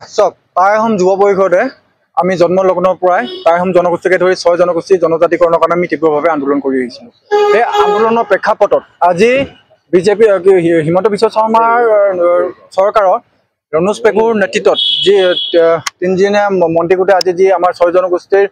চব টাই আহোম যুৱ পৰিষদে আমি জন্মলগ্নৰ পৰাই টাই আহোম জনগোষ্ঠীকে ধৰি 6 জনগোষ্ঠীৰ জনজাতিকৰণৰ কাৰণে আমি তীব্ৰভাৱে আন্দোলন কৰি আহিছিলোঁ। সেই আন্দোলনৰ প্ৰেক্ষাপটত আজি বিজেপি হিমন্ত বিশ্ব শৰ্মাৰ চৰকাৰৰ ৰণোজ পেগুৰ নেতৃত্বত যি 3দিনীয়া মন্ত্ৰীগোটে আজি যি আমাৰ 6 জনগোষ্ঠীৰ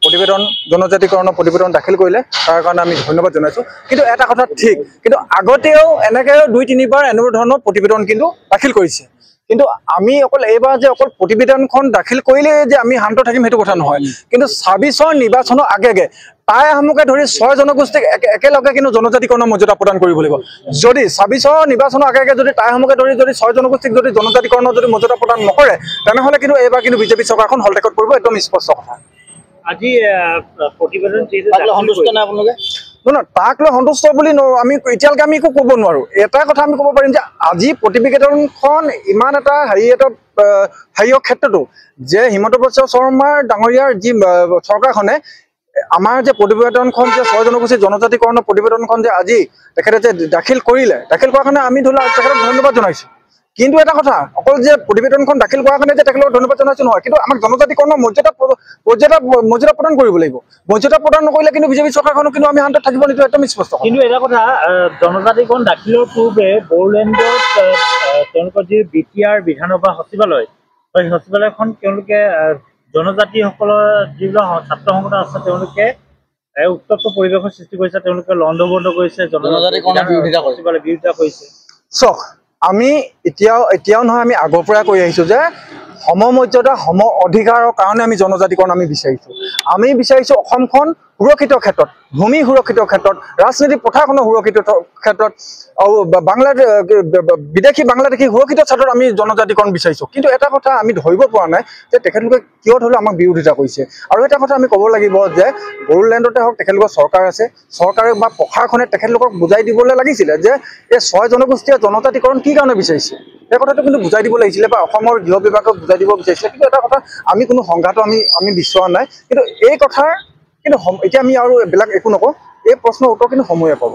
প্ৰতিবেদন জনজাতিকৰণৰ প্ৰতিবেদন দাখিল কৰিলে তাৰ কাৰণে আমি ধন্যবাদ জনাইছোঁ। কিন্তু এটা কথা ঠিক, কিন্তু আগতেও এনেকৈ 2-3বাৰ এনেকুৱা ধৰণৰ প্ৰতিবেদন কিন্তু দাখিল কৰিছে। কিন্তু আমি অকল এইবাৰ যে অকল প্ৰতিবেদনখন দাখিল কৰিলে যে আমি শান্ত থাকিম সেইটো কথা নহয়। কিন্তু 26ৰ নিৰ্বাচনৰ আগে টাই আহোমকে ধৰি 6 জনগোষ্ঠীক একেলগে কিন্তু জনজাতিকৰণৰ মৰ্যাদা প্ৰদান কৰিব লাগিব। যদি 26ৰ নিৰ্বাচনৰ আগে যদি টাই আহোমকে ধৰি যদি 6 জনগোষ্ঠীক যদি জনজাতিকৰণৰ যদি মৰ্যাদা প্ৰদান নকৰে তেনেহ'লে কিন্তু এইবাৰ কিন্তু বিজেপি চৰকাৰখন হলটেকত পৰিব, একদম স্পষ্ট কথা। আজি প্ৰতিবেদন সন্তুষ্ট নাই আপোনালোকে? নহয়, তাক লৈ সন্তুষ্ট বুলি আমি এতিয়ালৈকে আমি একো ক'ব নোৱাৰোঁ। এটা কথা আমি ক'ব পাৰিম যে আজি প্ৰতিবেদনখন ইমান এটা হেৰিয়ৰ ক্ষেত্ৰতো যে হিমন্ত বিশ্ব শৰ্মাৰ ডাঙৰীয়াৰ যি চৰকাৰখনে আমাৰ যে প্ৰতিবেদনখন যে 6 জনগোষ্ঠীৰ জনজাতিকৰণৰ প্ৰতিবেদনখন যে আজি তেখেতে যে দাখিল কৰিলে, দাখিল কৰাৰ কাৰণে আমি ধৰি লওক তেখেতক ধন্যবাদ জনাইছোঁ। কিন্তু এটা কথা, অকল যে প্ৰতিবেদনখন দাখিল কৰাৰ কাৰণে যে তেখেতক ধন্যবাদ জনাইছোঁ নহয়, কিন্তু আমাক জনজাতিকৰণৰ মৰ্যাদা প্ৰদান কৰিব লাগিব। মৰ্যাদা প্ৰদান নকৰিলে কিন্তু বিজেপি চৰকাৰখনো কিন্তু আমি শান্তত থাকিব নিদিওঁ, একদম স্পষ্ট। কিন্তু এটা কথা, জনজাতিকৰণ দাখিলৰ পূৰ্বে বড়োলেণ্ডত তেওঁলোকৰ যি BTR বিধানসভা সচিবালয়, সেই সচিবালয়খন তেওঁলোকে জনজাতিসকলৰ যিবিলাক ছাত্ৰ সংগঠন আছে তেওঁলোকে উত্তপ্ত পৰিৱেশৰ সৃষ্টি কৰিছে, তেওঁলোকে লণ্ড ভণ্ড কৰিছে, জনজাতিকৰণৰ বিৰোধিতা কৰিছে। চাওক, আমি এতিয়াও নহয়, আমি আগৰ পৰাই কৈ আহিছোঁ যে সমমৰ্যাদা সম অধিকাৰৰ কাৰণে আমি জনজাতিকৰণ আমি বিচাৰিছোঁ। আমি বিচাৰিছোঁ অসমখন সুৰক্ষিত ক্ষেত্ৰত, ভূমি সুৰক্ষিত ক্ষেত্ৰত, ৰাজনৈতিক পথাৰখনৰ সুৰক্ষিত ক্ষেত্ৰত আৰু বিদেশী বাংলাদেশী সুৰক্ষিত ক্ষেত্ৰত আমি জনজাতিকৰণ বিচাৰিছোঁ। কিন্তু এটা কথা আমি ধৰিব পৰা নাই যে তেখেতলোকে কিয় ধৰি লওক আমাক বিৰোধিতা কৰিছে। আৰু এটা কথা আমি ক'ব লাগিব যে বড়োলেণ্ডতে হওক তেখেতলোকৰ চৰকাৰ আছে, চৰকাৰে বা প্ৰশাসনে তেখেতলোকক বুজাই দিবলৈ লাগিছিলে যে এই 6 জনগোষ্ঠীয়ে জনজাতিকৰণ কি কাৰণে বিচাৰিছে, সেই কথাটো কিন্তু বুজাই দিব লাগিছিলে বা অসমৰ গৃহ বিভাগক বুজাই দিব বিচাৰিছিলে। কিন্তু এটা কথা, আমি কোনো সংঘাতো আমি বিচৰা নাই। কিন্তু এই কথাৰ কিন্তু এতিয়া আমি আৰু বেলেগ একো নকওঁ, এই প্ৰশ্নৰ উত্তৰ কিন্তু সময়ে পাব।